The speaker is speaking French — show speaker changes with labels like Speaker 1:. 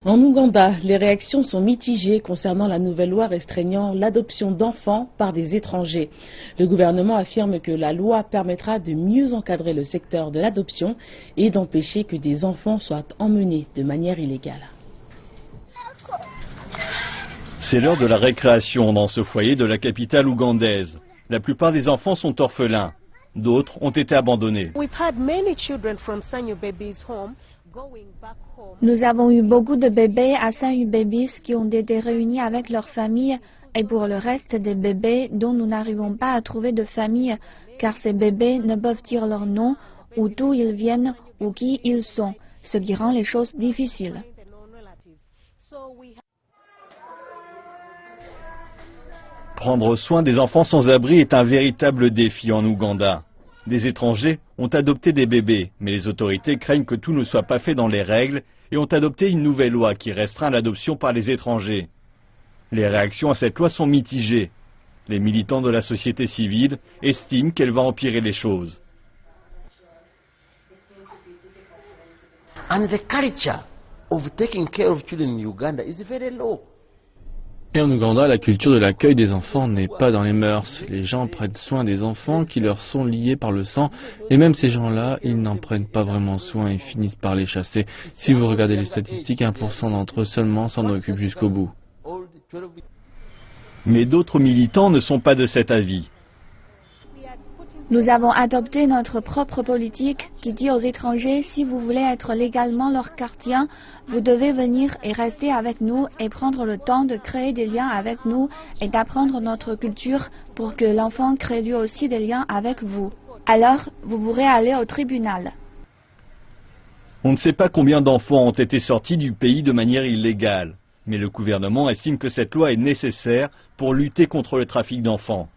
Speaker 1: En Ouganda, les réactions sont mitigées concernant la nouvelle loi restreignant l'adoption d'enfants par des étrangers. Le gouvernement affirme que la loi permettra de mieux encadrer le secteur de l'adoption et d'empêcher que des enfants soient emmenés de manière illégale.
Speaker 2: C'est l'heure de la récréation dans ce foyer de la capitale ougandaise. La plupart des enfants sont orphelins. D'autres ont été abandonnés.
Speaker 3: Nous avons eu beaucoup de bébés à Sanyu Babies qui ont été réunis avec leurs familles et pour le reste des bébés dont nous n'arrivons pas à trouver de famille car ces bébés ne peuvent dire leur nom ou d'où ils viennent ou qui ils sont, ce qui rend les choses difficiles.
Speaker 2: Prendre soin des enfants sans abri est un véritable défi en Ouganda. Des étrangers ont adopté des bébés, mais les autorités craignent que tout ne soit pas fait dans les règles et ont adopté une nouvelle loi qui restreint l'adoption par les étrangers. Les réactions à cette loi sont mitigées. Les militants de la société civile estiment qu'elle va empirer les choses.
Speaker 4: And the culture of taking care of children in Uganda is very low.
Speaker 5: Et en Ouganda, la culture de l'accueil des enfants n'est pas dans les mœurs. Les gens prennent soin des enfants qui leur sont liés par le sang. Et même ces gens-là, ils n'en prennent pas vraiment soin et finissent par les chasser. Si vous regardez les statistiques, 1% d'entre eux seulement s'en occupent jusqu'au bout.
Speaker 2: Mais d'autres militants ne sont pas de cet avis.
Speaker 3: Nous avons adopté notre propre politique qui dit aux étrangers, si vous voulez être légalement leur gardien, vous devez venir et rester avec nous et prendre le temps de créer des liens avec nous et d'apprendre notre culture pour que l'enfant crée lui aussi des liens avec vous. Alors, vous pourrez aller au tribunal.
Speaker 2: On ne sait pas combien d'enfants ont été sortis du pays de manière illégale, mais le gouvernement estime que cette loi est nécessaire pour lutter contre le trafic d'enfants.